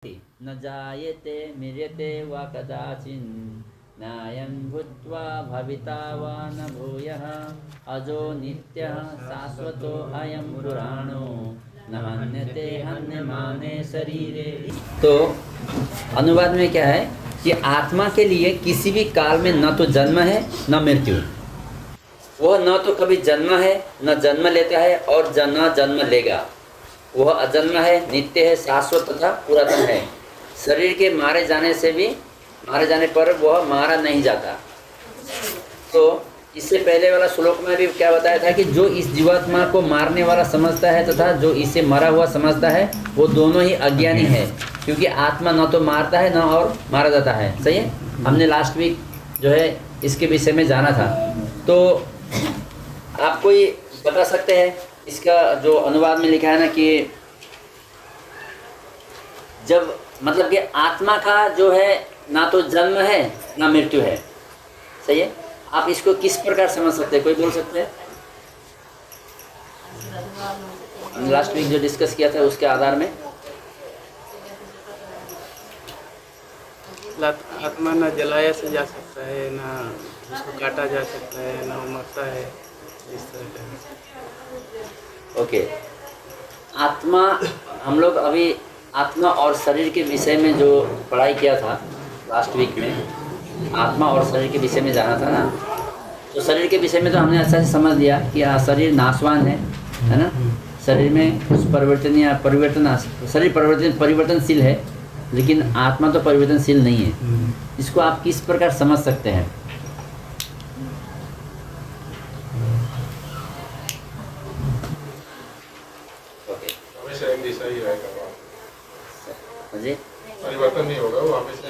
न जायते म्रियते वा कदाचिन् नायं भूत्वा भविता वा न भूयः अजो नित्यः शाश्वतो अयं पुराणो न हन्यते हन्यमाने शरीरे। तो अनुवाद में क्या है कि आत्मा के लिए किसी भी काल में न तो जन्म है न मृत्यु। वह न तो कभी जन्म है न जन्म लेता है और न जन्म लेगा। वह अजन्म है, नित्य है, शाश्वत तथा पुरातन है। शरीर के मारे जाने पर वह मारा नहीं जाता। तो इससे पहले वाला श्लोक में भी क्या बताया था कि जो इस जीवात्मा को मारने वाला समझता है तथा जो इसे मरा हुआ समझता है वो दोनों ही अज्ञानी है, क्योंकि आत्मा न तो मारता है न और मारा जाता है। सही है, हमने लास्ट वीक जो है इसके विषय में जाना था। तो आप कोई बता सकते हैं इसका जो अनुवाद में लिखा है ना कि जब मतलब कि आत्मा का जो है ना तो जन्म है ना मृत्यु है। सही है, आप इसको किस प्रकार समझ सकते हैं, कोई बोल सकते हैं? लास्ट वीक जो डिस्कस किया था उसके आधार में आत्मा ना जलाया से जा सकता है, ना उसको काटा जा सकता है, ना मरता है, इस तरह का। ओके, आत्मा, हम लोग अभी आत्मा और शरीर के विषय में जो पढ़ाई किया था लास्ट वीक में, आत्मा और शरीर के विषय में जाना था ना। तो शरीर के विषय में तो हमने अच्छा से समझ लिया कि शरीर नाशवान है ना। शरीर में कुछ शरीर परिवर्तनशील है, लेकिन आत्मा तो परिवर्तनशील नहीं है। इसको आप किस प्रकार समझ सकते हैं? जी, परिवर्तन नहीं होगा, वो हमेशा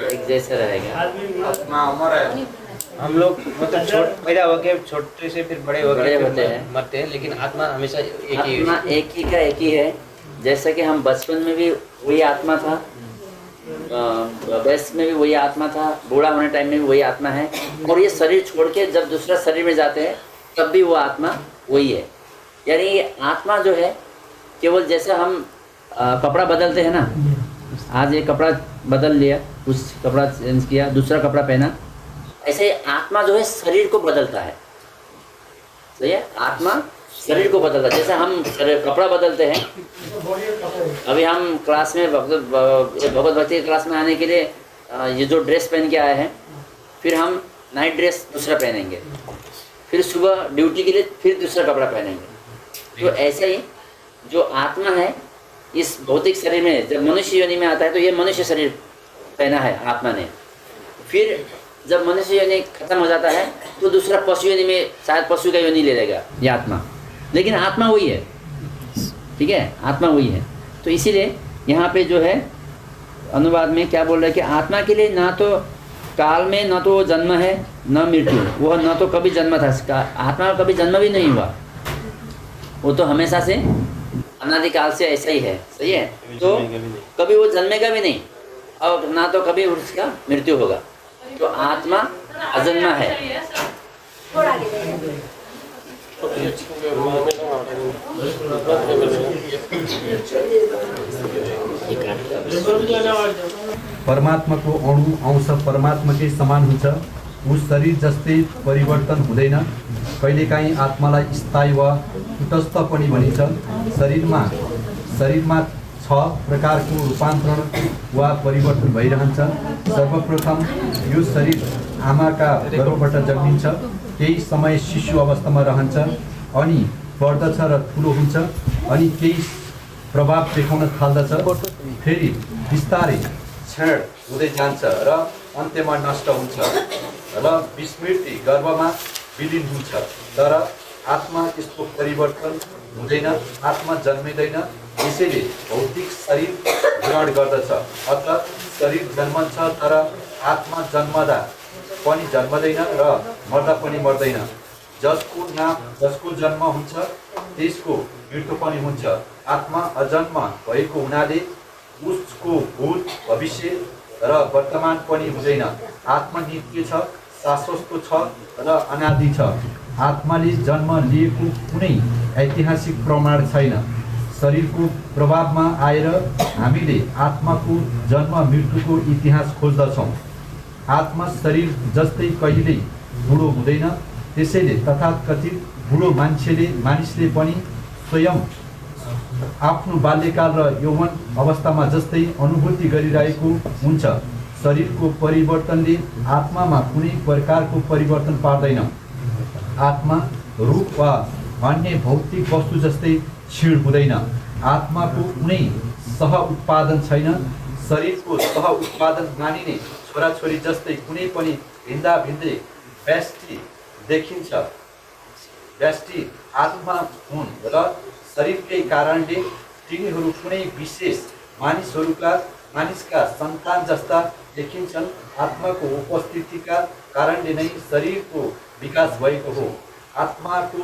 एक जैसा रहेगा। आत्मा अमर है। हम लोग मतलब पैदा होके छोटे से फिर बड़े होते हैं, मरते हैं, लेकिन आत्मा हमेशा एक ही आत्मा एक ही का एक ही है। जैसा कि हम बचपन में भी वही आत्मा था, वयस्क में भी वही आत्मा था, बूढ़ा होने टाइम में भी वही आत्मा है, और ये शरीर छोड़ के जब दूसरा शरीर में जाते हैं तब भी वो आत्मा वही है। यानी ये आत्मा जो है केवल जैसे हम कपड़ा बदलते हैं ना, आज ये कपड़ा बदल लिया, कुछ कपड़ा चेंज किया, दूसरा कपड़ा पहना, ऐसे आत्मा जो है शरीर को बदलता है। सही है, आत्मा शरीर को बदलता है। जैसे हम कपड़ा बदलते हैं, अभी हम क्लास में भगवत भक्ति क्लास में आने के लिए ये जो ड्रेस पहन के आए हैं, फिर हम नाइट ड्रेस दूसरा पहनेंगे, फिर सुबह ड्यूटी के लिए फिर दूसरा कपड़ा पहनेंगे। तो ऐसे ही जो आत्मा है इस भौतिक शरीर में जब मनुष्य योनि में आता है तो ये मनुष्य शरीर पहना है आत्मा ने। फिर जब मनुष्य योनि खत्म हो जाता है तो दूसरा पशु योनि में शायद पशु का योनि ले लेगा ये आत्मा, लेकिन आत्मा वही है। ठीक है, आत्मा वही है। तो इसीलिए यहाँ पे जो है अनुवाद में क्या बोल रहे हैं कि आत्मा के लिए ना तो काल में न तो जन्म है न मृत्यु, वह न तो कभी जन्म था, आत्मा का कभी जन्म भी नहीं हुआ, वो तो हमेशा से अनादिकाल से ऐसा ही है। सही है, तो कभी वो जन्मेगा भी नहीं और ना तो कभी उसका मृत्यु होगा। तो आत्मा अजन्मा है। परमात्मा को अणु अंश परमात्मा के समान हुन्छ। उस शरीर जस्तै परिवर्तन हुँदैन। कहिलेकाहीँ आत्मालाई स्थायी वा कुटस्थ पनि भनिन्छ। शरीरमा 6 प्रकारको रूपान्तरण वा परिवर्तन भइरहन्छ। सर्वप्रथम यो शरीर आमाका गर्भबाट जन्मिन्छ, केही समय शिशु अवस्थामा रहन्छ, अनि बढ्दछ र ठुलो हुन्छ, अनि केही प्रभाव देखाउन थाल्दछ, फेरि बिस्तारै क्षण हुँदै जान्छ र अन्त्यमा नष्ट हुन्छ र विस्मृति गर्भमा विलीन हुन्छ। तर आत्मा यस्तो परिवर्तन हुँदैन, आत्मा जन्मिँदैन, यसैले भौतिक शरीर ग्रहण गर्दछ। अत शरीर जन्मन्छ तर आत्मा जन्मदा पनि जन्मदैन र मर्दा पनि मर्दैन। जसको जन्म हुन्छ त्यसको मृत्यु पनि हुन्छ। आत्मा अजन्म भएको हुनाले उसको भूत भविष्य र वर्तमान पनि हुँदैन। आत्मा नित्य छ, शाश्वत छ र अनादि छ। आत्माले जन्म लिएको कुनै ऐतिहासिक प्रमाण छैन। शरीरको प्रभावमा आएर हामीले आत्माको जन्म मृत्युको इतिहास खोज्दछौँ। आत्मा शरीर जस्तै कहिल्यै बुढो हुँदैन, त्यसैले तथाकथित बुढो मानिसले पनि स्वयं आफ्नो बाल्यकाल र यौवन अवस्थामा जस्तै अनुभूति गरिरहेको हुन्छ। शरीरको परिवर्तनले आत्मामा कुनै प्रकारको परिवर्तन पार्दैन। आत्मा रूप वा अन्य भौतिक वस्तु जस्तै क्षीण हुँदैन। आत्माको कुनै सह उत्पादन छैन। शरीरको सह उत्पादन मानिने छोराछोरी जस्तै कुनै पनि भिन्दै व्यष्टि देखिन्छ। व्यष्टि आत्मा हुन् र शरीरकै कारणले तिनीहरू कुनै विशेष मानिसका सन्तान जस्ता देखिन्छन्। आत्माको उपस्थितिका कारणले नै शरीरको विकास भएको हो। आत्माको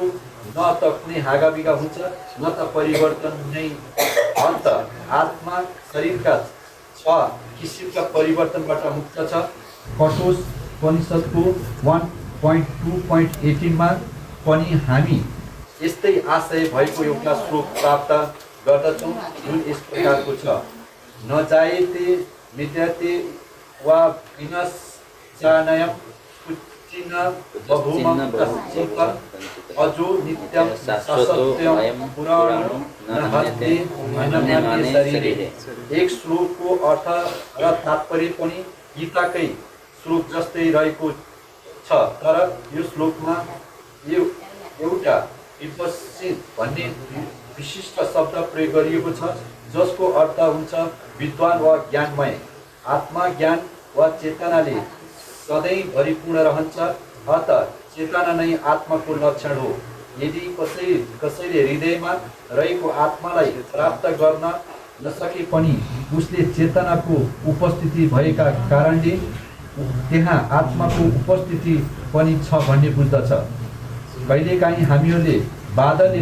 न त कुनै हागाबिगा हुन्छ न त परिवर्तन हुने अन्त। आत्मा शरीरका 6 किसिमका परिवर्तनबाट मुक्त छ। कठोपनिषदको 1.2.18 मा पनि हामी यस्तै आशय भएको एउटा श्लोक प्राप्त गर्दछौँ, जुन यस प्रकारको छ। न जायते मृत्यते वा विनश्चानयं कुच्चिन बभूमं कश्चित् अजो नित्यं ससत्यं पुराणो न हत्ते मन्यमाने शरीरे। एक श्लोकको अर्थ र तात्पर्य पनि गीताकै श्लोक जस्तै रहेको छ, तर यो श्लोकमा एउटा विपश्चित भन्ने विशिष्ट शब्द प्रयोग गरिएको छ, जसको अर्थ हुन्छ विद्वान वा ज्ञानमय। आत्मा ज्ञान वा चेतनाले सधैँ भरिपूर्ण रहन्छ, अतः चेतना नै आत्माको लक्षण हो। यदि कसैले हृदयमा रहेको आत्मालाई प्राप्त गर्न नसके पनि उसले चेतनाको उपस्थिति भएका कारणले त्यहाँ आत्माको उपस्थिति पनि छ भन्ने बुझ्दछ। कहिलेकाहीँ हामीहरूले बादलले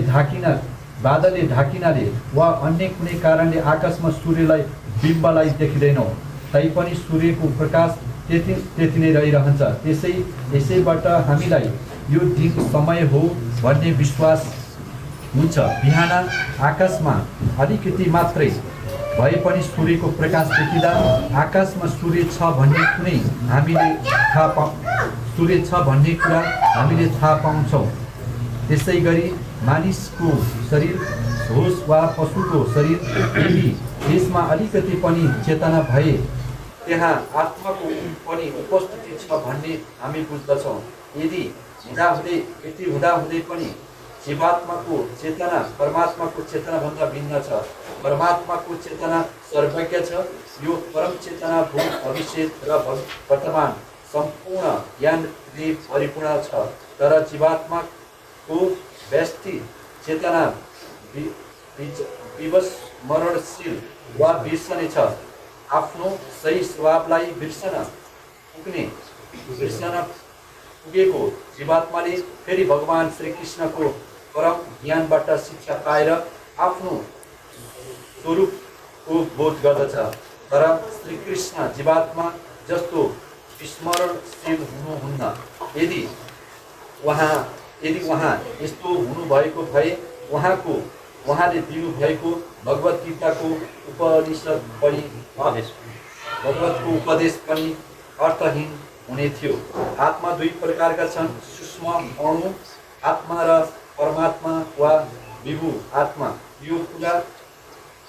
ढाकिनाले वा अन्य कुनै कारणले आकाशमा सूर्यलाई बिम्बलाई देखिँदैनौँ, तैपनि सूर्यको प्रकाश त्यति नै रहिरहन्छ। यसैबाट हामीलाई यो दिन समय हो भन्ने विश्वास हुन्छ। बिहान आकाशमा अलिकति मात्रै भए पनि सूर्यको प्रकाश देखिँदा आकाशमा सूर्य छ भन्ने कुरा हामीले थाहा पाउँछौँ। त्यसै गरी मानिसको शरीर होस् वा पशुको शरीर, यदि त्यसमा अलिकति पनि चेतना भए त्यहाँ आत्माको पनि उपस्थिति छ भन्ने हामी बुझ्दछौँ। यति हुँदाहुँदै पनि जीवात्माको चेतना परमात्माको चेतनाभन्दा भिन्न छ। परमात्माको चेतना सर्वज्ञ छ। यो परम चेतना भूत भविष्य र वर्तमान सम्पूर्ण ज्ञानले परिपूर्ण छ। तर जीवात्माको व्यष्टि चेतना विस्मरणशील वा बिर्सने छ। आफ्नो सही स्वभावलाई बिर्सन पुगेको जीवात्माले फेरि भगवान श्रीकृष्णको परम ज्ञानबाट शिक्षा पाएर आफ्नो स्वरूपको बोध गर्दछ। तर श्रीकृष्ण जीवात्मा जस्तो विस्मरणशील हुनुहुन्न। यदि उहाँ यस्तो हुनुभएको भए उहाँले दिनुभएको भगवत गीताको उपदेश पनि अर्थहीन हुने थियो। आत्मा 2 प्रकारका छन्, सूक्ष्म अणु आत्मा र परमात्मा वा विभु आत्मा। यो कुरा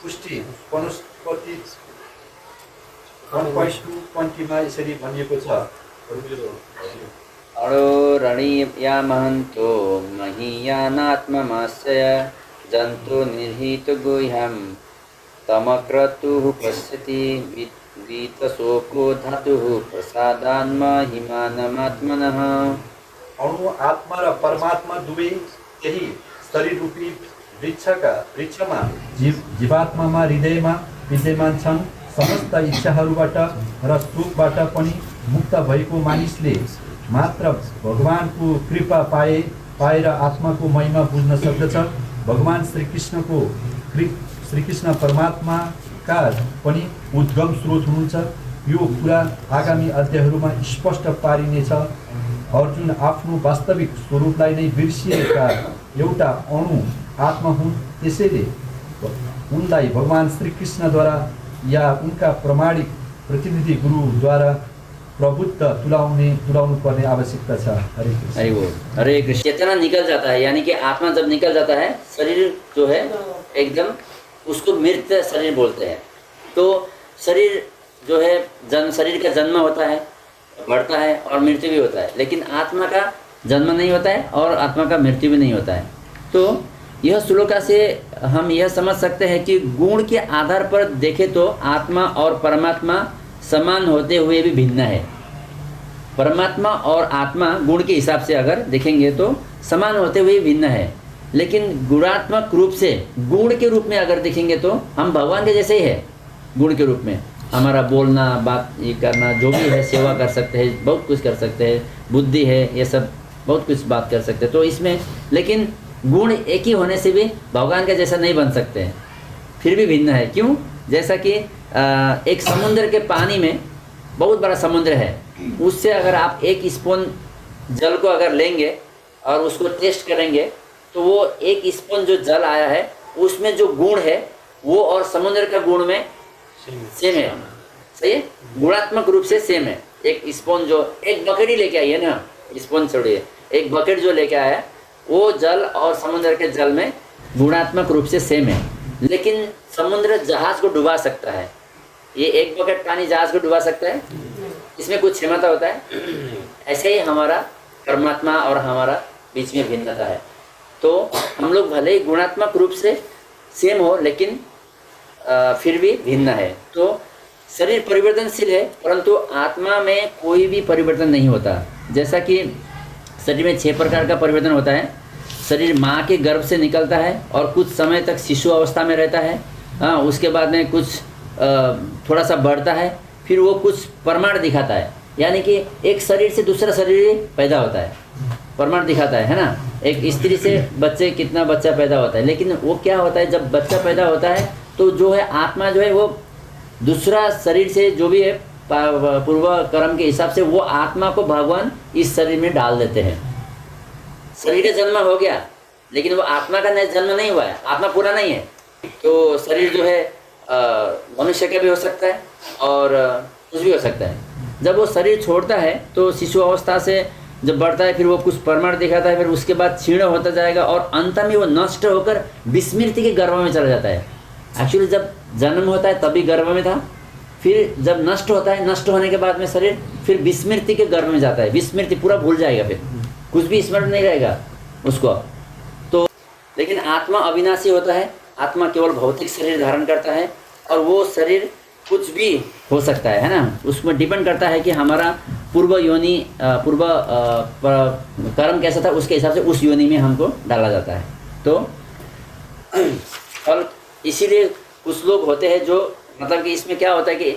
पुष्टि वनस्पति 1.2 मा यसरी भनिएको छ। अणोरणीयामहन्तो महीयानात्ममाश्रय जन्तु निर्हित गुह्यं तमक्रतुः पश्यति वीतशोको धातुः प्रसादान्महिमानमात्मनः। अणु आत्मा र परमात्मा दुवै त्यही शरीर रूपी वृक्षमा जीवात्मामा हृदयमा विद्यमान छन्। समस्त इच्छाहरूबाट र सुखबाट पनि मुक्त भएको मानिसले मात्र भगवानको कृपा पाएर आत्माको महिमा बुझ्न सक्दछ। भगवान श्रीकृष्ण परमात्माका पनि उद्गम स्रोत हुनुहुन्छ। यो कुरा आगामी अध्यायहरूमा स्पष्ट पारिनेछ। अर्जुन आफ्नो वास्तविक स्वरूपलाई नै बिर्सिएका एउटा अणु आत्मा हुन्। त्यसैले उनलाई भगवान श्री कृष्णद्वारा या उनका प्रमाणिक प्रतिनिधि गुरुद्वारा प्रबुद्ध तुलाउनु पर्ने आवश्यकता छ। हरे कृष्ण। हरि बोल। हरे कृष्ण। चेतना निकल जाता है, यानी कि आत्मा जब निकल जाता है, शरीर जो है एकदम उसको मृत शरीर बोलते हैं। तो शरीर जो है शरीर का जन्म होता है, बढ़ता है और मृत्यु भी होता है, लेकिन आत्मा का जन्म नहीं होता है और आत्मा का मृत्यु भी नहीं होता है। तो यह श्लोका से हम यह समझ सकते हैं कि गुण के आधार पर देखें तो आत्मा और परमात्मा समान होते हुए भी भिन्न है। परमात्मा और आत्मा गुण के हिसाब से अगर देखेंगे तो समान होते हुए भिन्न है, लेकिन गुणात्मक रूप से गुण के रूप में अगर देखेंगे तो हम भगवान के जैसे ही है। गुण के रूप में हमारा बोलना, बात ये करना, जो भी है, सेवा कर सकते हैं, बहुत कुछ कर सकते हैं, बुद्धि है, ये सब बहुत कुछ बात कर सकते हैं। तो इसमें लेकिन गुण एक ही होने से भी भगवान का जैसा नहीं बन सकते हैं, फिर भी भिन्न है। क्यों? जैसा कि एक समुद्र के पानी में, बहुत बड़ा समुद्र है, उससे अगर आप एक स्पून जल को अगर लेंगे और उसको टेस्ट करेंगे तो वो एक स्पून जो जल आया है उसमें जो गुण है वो और समुद्र का गुण में सेम है। सही है, गुणात्मक रूप से सेम है। एक स्पून जो एक बकेट ही लेके आई है ना, स्पून छोड़िए, एक बकेट जो लेके आया है वो जल और समुद्र के जल में गुणात्मक रूप से सेम है, लेकिन समुद्र जहाज को डुबा सकता है, ये एक बकेट पानी जहाज को डुबा सकता है, इसमें कुछ क्षमता होता है। ऐसे ही हमारा परमात्मा और हमारा बीच में भिन्नता है। तो हम लोग भले ही गुणात्मक रूप से सेम हो, लेकिन फिर भी भिन्न है। तो शरीर परिवर्तनशील है, परंतु आत्मा में कोई भी परिवर्तन नहीं होता। जैसा कि शरीर में 6 प्रकार का परिवर्तन होता है। शरीर माँ के गर्भ से निकलता है और कुछ समय तक शिशु अवस्था में रहता है। उसके बाद में कुछ थोड़ा सा बढ़ता है, फिर वो कुछ प्रमाण दिखाता है, यानी कि एक शरीर से दूसरा शरीर पैदा होता है, प्रमाण दिखाता है ना। एक स्त्री से कितना बच्चा पैदा होता है, लेकिन वो क्या होता है, जब बच्चा पैदा होता है तो जो है आत्मा जो है वो दूसरा शरीर से जो भी है पूर्व कर्म के हिसाब से वो आत्मा को भगवान इस शरीर में डाल देते हैं। शरीर का जन्म हो गया, लेकिन वो आत्मा का नया जन्म नहीं हुआ है, आत्मा पूरा नहीं है। तो शरीर जो है मनुष्य का भी हो सकता है और कुछ भी हो सकता है। जब वो शरीर छोड़ता है तो शिशु अवस्था से जब बढ़ता है, फिर वो कुछ प्रमाण दिखाता है, फिर उसके बाद क्षीण होता जाएगा और अंत में वो नष्ट होकर विस्मृति के गर्भ में चला जाता है। एक्चुअली जब जन्म होता है तभी गर्भ में था, फिर जब नष्ट होता है, नष्ट होने के बाद में शरीर फिर विस्मृति के गर्भ में जाता है। विस्मृति पूरा भूल जाएगा, फिर कुछ भी स्मरण नहीं रहेगा उसको। तो लेकिन आत्मा अविनाशी होता है, आत्मा केवल भौतिक शरीर धारण करता है और वो शरीर कुछ भी हो सकता है ना। उसमें डिपेंड करता है कि हमारा पूर्व योनि कर्म कैसा था, उसके हिसाब से उस योनि में हमको डाला जाता है। तो फल इसीलिए कुछ लोग होते हैं जो मतलब कि इसमें क्या होता है कि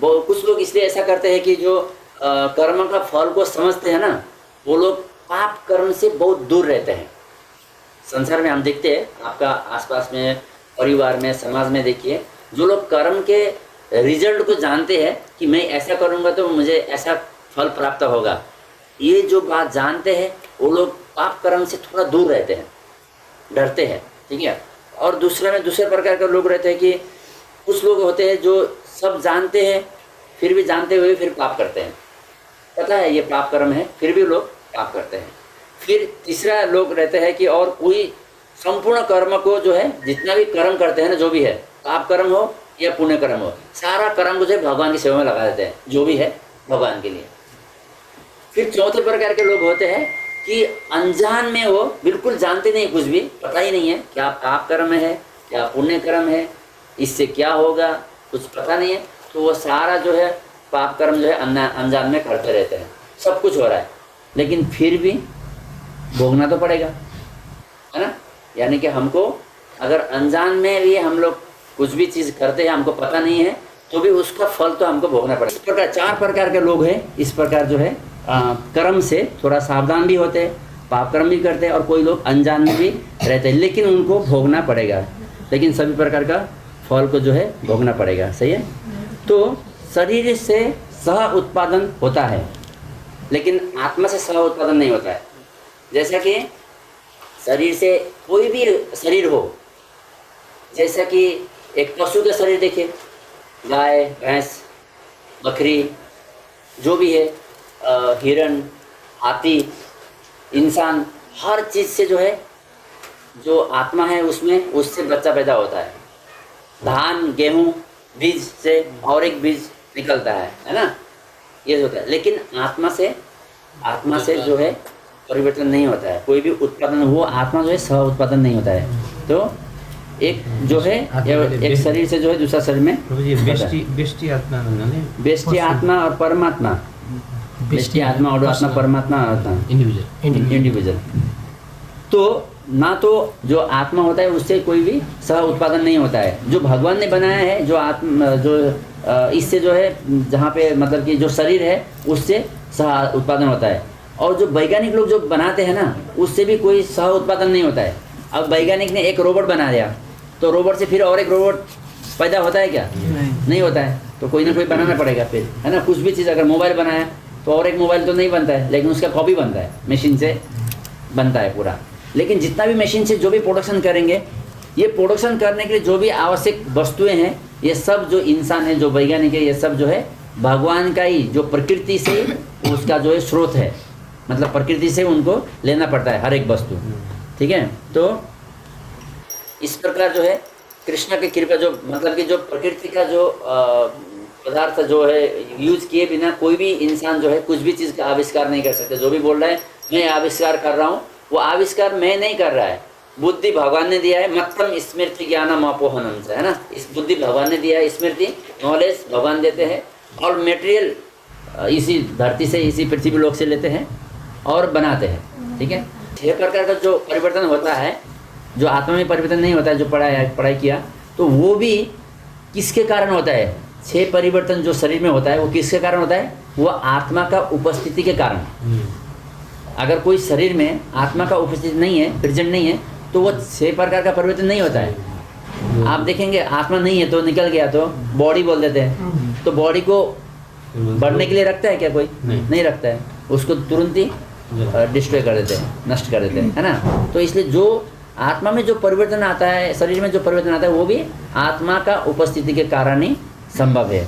कुछ लोग इसलिए ऐसा करते हैं कि जो कर्म का फल को समझते हैं ना, वो लोग पाप कर्म से बहुत दूर रहते हैं। संसार में हम देखते हैं, आपका आसपास में, परिवार में, समाज में देखिए, जो लोग कर्म के रिजल्ट को जानते हैं कि मैं ऐसा करूँगा तो मुझे ऐसा फल प्राप्त होगा, ये जो बात जानते हैं वो लोग पाप कर्म से थोड़ा दूर रहते हैं, डरते हैं। ठीक है। और दूसरे प्रकार के लोग रहते हैं कि कुछ लोग होते हैं जो सब जानते हैं फिर भी जानते हुए फिर पाप करते हैं, पता है ये पाप कर्म है, फिर भी लोग पाप करते हैं। फिर तीसरा लोग रहते हैं कि और कोई संपूर्ण कर्म को जो है, जितना भी कर्म करते हैं ना, जो भी है, पाप कर्म हो या पुण्य कर्म हो, सारा कर्म को जो है भगवान की सेवा में लगा देते हैं, जो भी है भगवान के लिए। फिर चौथे प्रकार के लोग होते हैं कि अनजान में वो बिल्कुल जानते नहीं, कुछ भी पता ही नहीं है क्या पाप कर्म है क्या पुण्य कर्म है, इससे क्या होगा, कुछ पता नहीं है। तो वो सारा जो है पाप कर्म जो है अनजान में करते रहते हैं। सब कुछ हो रहा है लेकिन फिर भी भोगना तो पड़ेगा, है ना। यानी कि हमको अगर अनजान में भी हम लोग कुछ भी चीज़ करते हैं, हमको पता नहीं है, तो भी उसका फल तो हमको भोगना पड़ेगा। इस प्रकार 4 प्रकार के लोग हैं। इस प्रकार जो है कर्म से थोड़ा सावधान भी होते हैं, पाप कर्म भी करते हैं, और कोई लोग अनजान में भी रहते हैं, लेकिन उनको भोगना पड़ेगा। लेकिन सभी प्रकार का फल को जो है भोगना पड़ेगा। सही है। तो शरीर से सह उत्पादन होता है, लेकिन आत्मा से सह उत्पादन नहीं होता है। जैसा कि शरीर से कोई भी शरीर हो, जैसा कि एक पशु का शरीर देखिए, गाय, भैंस, बकरी, जो भी है, हिरण, हाथी, इंसान, हर चीज़ से जो है, जो आत्मा है उसमें, उससे बच्चा पैदा होता है। धान, गेहूँ, बीज से और एक बीज निकलता है ना, ये होता है। लेकिन आत्मा से जो है परिवर्तन नहीं होता है, कोई भी उत्पादन, वो आत्मा जो है सह उत्पादन नहीं होता है। तो एक जो है एक शरीर से जो है दूसरा शरीर में बेष्टि आत्मा बेष्टि आत्मा और परमात्मा, बेष्टि आत्मा और आत्मा परमात्मा इंडिविजुअल। तो ना तो जो आत्मा होता है उससे कोई भी सह उत्पादन नहीं होता है। जो भगवान ने बनाया है, जो आत्मा जो इससे जो है, जहाँ पे मतलब कि जो शरीर है उससे सह उत्पादन होता है। और जो वैज्ञानिक लोग जो बनाते हैं ना, उससे भी कोई सह उत्पादन नहीं होता है। अब वैज्ञानिक ने एक रोबोट बना दिया, तो रोबोट से फिर और एक रोबोट पैदा होता है क्या? नहीं होता है। तो कोई ना कोई बनाना पड़ेगा फिर, है ना। कुछ भी चीज़, अगर मोबाइल बनाया तो और एक मोबाइल तो नहीं बनता है, लेकिन उसका कॉपी बनता है, मशीन से बनता है पूरा। लेकिन जितना भी मशीन से जो भी प्रोडक्शन करेंगे, ये प्रोडक्शन करने के लिए जो भी आवश्यक वस्तुएं हैं, ये सब जो इंसान है, जो वैज्ञानिक है, ये सब जो है भगवान का ही, जो प्रकृति से उसका जो है स्रोत है। मतलब प्रकृति से उनको लेना पड़ता है हर एक वस्तु, ठीक है। तो इस प्रकार जो है कृष्ण की कृपा, जो मतलब कि जो प्रकृति का जो पदार्थ जो है यूज किए बिना कोई भी इंसान जो है कुछ भी चीज़ का आविष्कार नहीं कर सकते। जो भी बोल रहा है मैं आविष्कार कर रहा हूँ, वो आविष्कार मैं नहीं कर रहा है, बुद्धि भगवान ने दिया है। मतम स्मृति ज्ञानम अपोहनम से, है ना। इस बुद्धि भगवान ने दिया है, स्मृति नॉलेज भगवान देते हैं, और मटेरियल इसी धरती से, इसी पृथ्वी लोक से लेते हैं और बनाते हैं, ठीक है। 6 प्रकार का जो परिवर्तन होता है, जो आत्मा में परिवर्तन नहीं होता है, जो पढ़ाई किया, तो वो भी किसके कारण होता है? 6 परिवर्तन जो शरीर में होता है वो किसके कारण होता है? वो आत्मा का उपस्थिति के कारण। अगर कोई शरीर में आत्मा का उपस्थिति नहीं है, प्रेजेंट नहीं है, तो वो 6 प्रकार का परिवर्तन नहीं होता है। आप देखेंगे आत्मा नहीं है तो निकल गया तो बॉडी बोल देते हैं, तो बॉडी को बढ़ने के लिए रखता है क्या कोई? नहीं रखता है, उसको तुरंत ही डिस्ट्रॉय कर देते हैं, नष्ट कर देते हैं, है ना। तो इसलिए जो आत्मा में जो परिवर्तन आता है, शरीर में जो परिवर्तन आता है, वो भी आत्मा का उपस्थिति के कारण ही संभव है।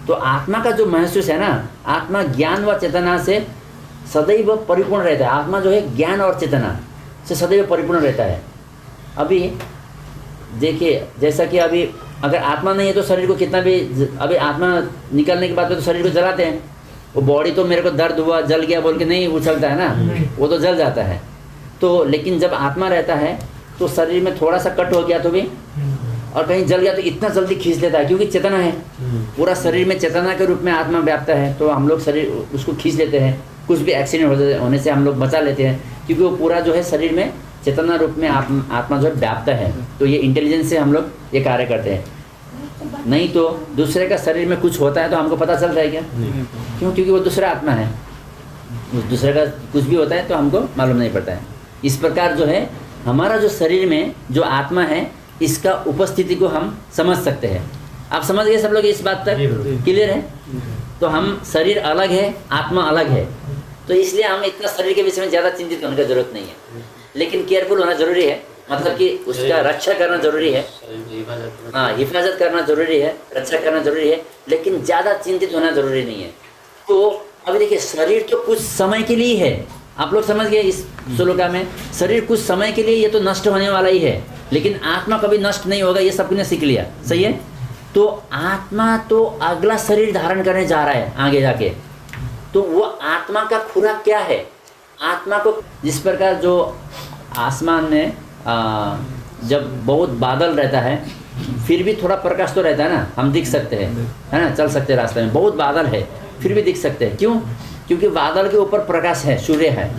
तो आत्मा का जो महसूस है ना, आत्मा ज्ञान व चेतना से सदैव परिपूर्ण रहता है। आत्मा जो है ज्ञान और चेतना से सदैव परिपूर्ण रहता है। अभी देखिए, जैसा कि अभी अगर आत्मा नहीं है तो शरीर को कितना भी, अभी आत्मा निकलने के बाद तो शरीर को जलाते हैं, वो बॉडी तो मेरे को दर्द हुआ, जल गया बोल के नहीं उछलता है ना, वो तो जल जाता है। तो लेकिन जब आत्मा रहता है तो शरीर में थोड़ा सा कट हो गया तो भी, और कहीं जल गया तो इतना जल्दी खींच लेता है, क्योंकि चेतना है, पूरा शरीर में चेतना के रूप में आत्मा व्याप्त है। तो हम लोग शरीर उसको खींच लेते हैं, कुछ भी एक्सीडेंट होने से हम लोग बचा लेते हैं, क्योंकि वो पूरा जो है शरीर में चेतना रूप में आत्मा जो है व्याप्त है। तो ये इंटेलिजेंस से हम लोग ये कार्य करते हैं। नहीं तो दूसरे का शरीर में कुछ होता है तो हमको पता चलता है क्या? क्यों? क्योंकि वो दूसरा आत्मा है, उस दूसरे का कुछ भी होता है तो हमको मालूम नहीं पड़ता है। इस प्रकार जो है हमारा जो शरीर में जो आत्मा है, इसका उपस्थिति को हम समझ सकते हैं। आप समझ गए सब लोग इस बात तक? क्लियर है? तो हम शरीर अलग है, आत्मा अलग है, तो इसलिए हम इतना शरीर के विषय में ज़्यादा चिंतित होने की जरूरत नहीं है। लेकिन केयरफुल होना जरूरी है, मतलब कि उसका रक्षा करना जरूरी है, हाँ, हिफाजत करना जरूरी है, रक्षा करना जरूरी है, लेकिन ज़्यादा चिंतित होना जरूरी नहीं है। तो अभी देखिए, शरीर तो कुछ समय के लिए है, आप लोग समझ गए इस श्लोका में, शरीर कुछ समय के लिए, ये तो नष्ट होने वाला ही है, लेकिन आत्मा कभी नष्ट नहीं होगा, ये सबने सीख लिया, सही है। तो आत्मा तो अगला शरीर धारण करने जा रहा है आगे जाके, तो वो आत्मा का खुराक क्या है? आत्मा को जिस प्रकार जो आसमान में जब बहुत बादल रहता है, फिर भी थोड़ा प्रकाश तो रहता है ना, हम दिख सकते हैं, है ना, चल सकते हैं रास्ते में, बहुत बादल है फिर भी दिख सकते हैं। क्यों? क्योंकि बादल के ऊपर प्रकाश है, सूर्य है,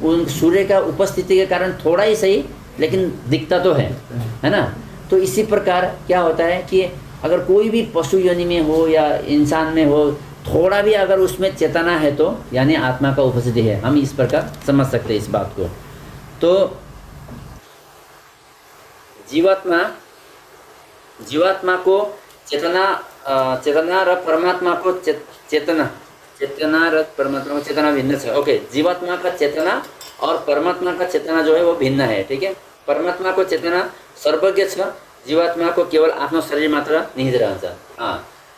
उन सूर्य का उपस्थिति के कारण थोड़ा ही सही लेकिन दिखता तो है ना। तो इसी प्रकार क्या होता है कि अगर कोई भी पशु योनि में हो या इंसान में हो, थोड़ा भी अगर उसमें चेतना है तो यानी आत्मा का उपस्थिति है। हम इस प्रकार समझ सकते हैं इस बात को। तो जीवात्मा को चेतना और परमात्मा को चेतना और परमात्मा को चेतना भिन्न है। ओके, जीवात्मा का चेतना और परमात्मा का चेतना जो है वो भिन्न है, ठीक है। परमात्मा को चेतना सर्वज्ञ छ जीवात्माको केवल आफ्नो शरीर मात्र निहित रहन्छ।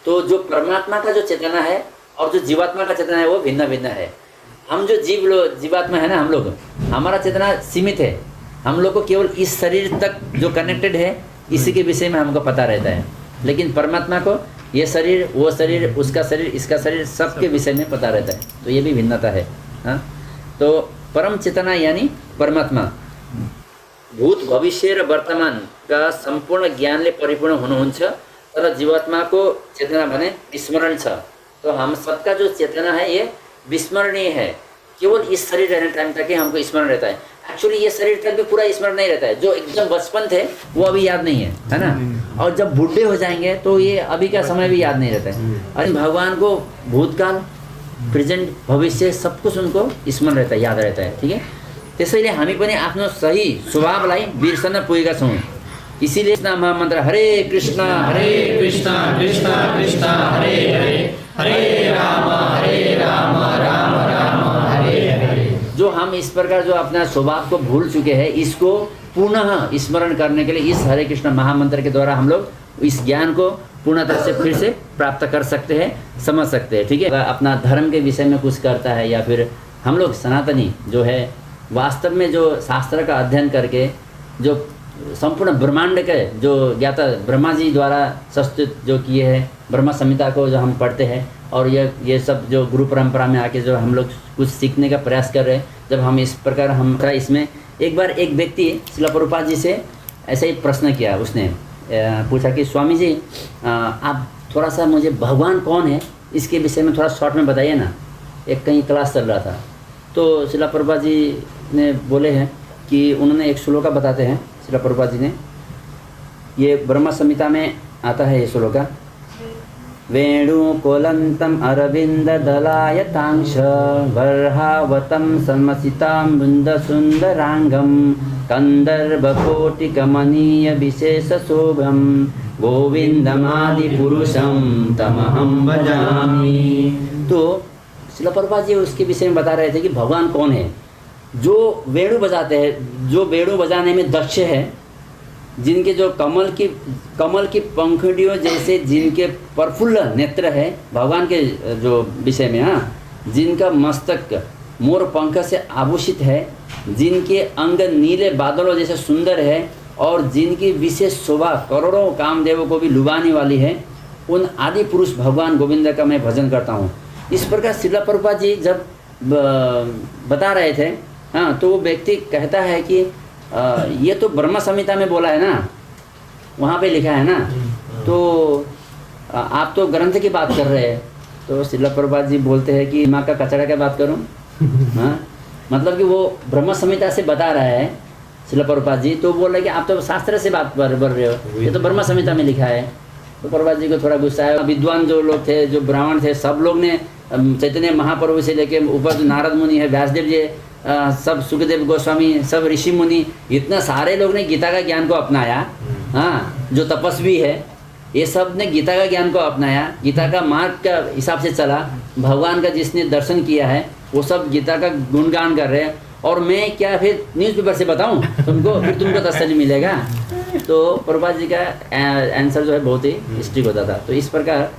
तो जो परमात्मा का जो चेतना है और जो जीवात्मा का चेतना है वो भिन्न भिन्न है। हम जो जीवात्मा है ना, हम लोग, हमारा चेतना सीमित है। हम लोग को केवल इस शरीर तक जो कनेक्टेड है इसी के विषय में हमको पता रहता है, लेकिन परमात्मा को ये शरीर, वो शरीर, उसका शरीर, इसका शरीर, सबके विषय में पता रहता है। तो ये भी भिन्नता है। हाँ, तो परम चेतना यानी परमात्मा भूत भविष्य र वर्तमान का संपूर्ण ज्ञानले परिपूर्ण हुनुहुन्छ, तर जीवात्माको चेतना भने विस्मरण छ। तो हम सबका जो चेतना है ये विस्मरणीय है, केवल इस शरीर रहने टाइम तक ही हमको स्मरण रहता है। एक्चुअली ये शरीर तक भी पूरा स्मरण नहीं रहता है, जो एकदम बचपन थे वो अभी याद नहीं है ना। और जब बूढ़े हो जाएंगे तो ये अभी का समय भी याद नहीं रहता है। और भगवान को भूतकाल, प्रेजेंट, भविष्य सब कुछ उनको स्मरण रहता है, याद रहता है। ठीक है, त्यसैले हामी पनि आफ्नो सही स्वभावलाई बिर्सन पुगेका छौँ। इसीलिए महामन्त्र हरे कृष्ण कृष्ण कृष्ण हरे हरे, हरे राम राम राम हरे हरे। जो हम इस प्रकार जो अपना स्वभाव को भूल चुके हैं, इसको पुनः स्मरण करने के लिए इस हरे कृष्ण महामंत्र के द्वारा हम लोग इस ज्ञान को पूर्ण तरह से फिर से प्राप्त कर सकते हैं, समझ सकते हैं। ठीक है, अपना धर्म के विषय में कुछ करता है या फिर हम लोग सनातनी जो है वास्तव में जो शास्त्र का अध्ययन करके जो संपूर्ण ब्रह्मांड के जो ज्ञाता ब्रह्मा जी द्वारा संस्तुत जो किए हैं ब्रह्मा संहिता को जो हम पढ़ते हैं, और ये सब जो गुरु परंपरा में आके जो हम लोग कुछ सीखने का प्रयास कर रहे हैं, जब हम इस प्रकार हम इसमें एक बार एक व्यक्ति श्रील प्रभुपाद जी से ऐसे ही प्रश्न किया। उसने पूछा कि स्वामी जी आप थोड़ा सा मुझे भगवान कौन है इसके विषय में थोड़ा शॉर्ट में बताइए ना। एक कहीं क्लास चल रहा था तो श्रील प्रभुपाद जी ने बोले हैं कि उन्होंने एक श्लोका बताते हैं श्रील प्रभुपाद जी ने, ये ब्रह्म संहिता में आता है ये श्लोका। वेणुकोलंतम अरविंद दलायतांश वर्हावतम समसितां बुंद सुंदरांगम कंदर्भकोटि कमनीय विशेष शोभम गोविंदमादि पुरुषम तमहम भजामि। तो श्रील प्रभुपाद जी उसके विषय में बता रहे थे कि भगवान कौन है, जो वेणु बजाते हैं, जो वेणु बजाने में दक्ष है, जिनके जो कमल की पंखुड़ियों जैसे जिनके प्रफुल्ल नेत्र है भगवान के जो विषय में। हाँ, जिनका मस्तक मोर पंख से आभूषित है, जिनके अंग नीले बादलों जैसे सुंदर है, और जिनकी विशेष शोभा करोड़ों कामदेवों को भी लुभाने वाली है, उन आदि पुरुष भगवान गोविंद का मैं भजन करता हूँ। इस प्रकार श्रील प्रभुपाद जी जब बता रहे थे, हाँ, तो वो व्यक्ति कहता है कि ये तो ब्रह्म संहिता में बोला है ना, वहाँ पे लिखा है ना, तो आप तो ग्रंथ की बात कर रहे हैं। तो श्रील प्रभुपाद जी बोलते हैं कि माँ का कचरा क्या बात करूँ। हाँ, मतलब कि वो ब्रह्म संहिता से बता रहा है श्रील प्रभुपाद जी, तो बोल रहे कि आप तो शास्त्र से बात कर रहे हो, ये तो ब्रह्म संहिता में लिखा है। तो प्रभुपाद जी को थोड़ा गुस्सा आया। विद्वान जो लोग थे, जो ब्राह्मण थे, सब लोग ने चैतन्य महाप्रभु से लेके ऊपर जो नारद मुनि है, व्यासदेव जी, सब सुखदेव गोस्वामी, सब ऋषि मुनि, इतना सारे लोग ने गीता का ज्ञान को अपनाया। हाँ, जो तपस्वी है ये सब ने गीता का ज्ञान को अपनाया, गीता का मार्ग का हिसाब से चला। भगवान का जिसने दर्शन किया है वो सब गीता का गुणगान कर रहे हैं, और मैं क्या फिर न्यूज़पेपर से बताऊं तुमको, फिर तुमको तसल्ली मिलेगा। तो प्रभुपाद जी का आंसर जो है बहुत ही स्ट्रिक्ट होता था। तो इस प्रकार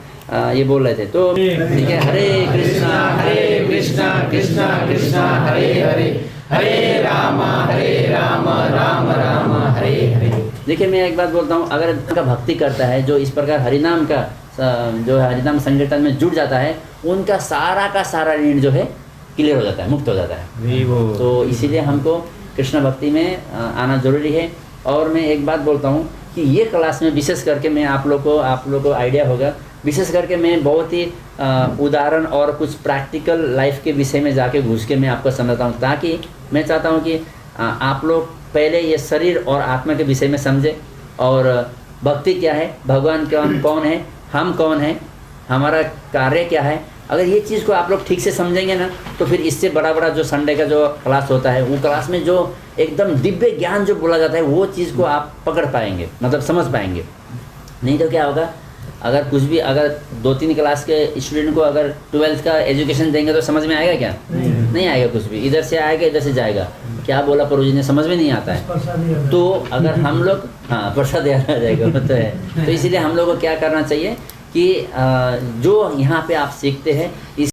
ये बोल रहे थे। तो ठीक है, हरे कृष्णा कृष्णा कृष्णा हरे हरे, हरे राम राम राम हरे हरे। देखिए, मैं एक बात बोलता हूँ, अगर का भक्ति करता है, जो इस प्रकार हरिनाम का जो है हरिनाम संकीर्तन में जुड़ जाता है, उनका सारा ऋण जो है क्लियर हो जाता है, मुक्त हो जाता है। तो इसीलिए हमको कृष्ण भक्ति में आना जरूरी है। और मैं एक बात बोलता हूँ कि ये क्लास में विशेष करके मैं आप लोग को आइडिया होगा, विशेष करके मैं बहुत ही उदाहरण और कुछ प्रैक्टिकल लाइफ के विषय में जाके घुस के मैं आपको समझाता हूँ, ताकि मैं चाहता हूँ कि आप लोग पहले ये शरीर और आत्मा के विषय में समझे, और भक्ति क्या है, भगवान कौन है, हम कौन है, हमारा कार्य क्या है। अगर ये चीज़ को आप लोग ठीक से समझेंगे ना, तो फिर इससे बड़ा जो संडे का जो क्लास होता है, वो क्लास में जो एकदम दिव्य ज्ञान जो बोला जाता है, वो चीज़ को आप पकड़ पाएंगे, मतलब समझ पाएंगे। नहीं तो क्या होगा, अगर कुछ भी, अगर 2-3 क्लास के स्टूडेंट को अगर 12th का एजुकेशन देंगे तो समझ में आएगा क्या? नहीं आएगा कुछ भी, इधर से आएगा इधर से जाएगा। क्या बोला प्रभु जी ने समझ में नहीं आता है। तो अगर हम लोग हाँ प्रसाद याद आ जाएगा वो तो है। तो इसीलिए हम लोग को क्या करना चाहिए कि जो यहाँ पे आप सीखते हैं इस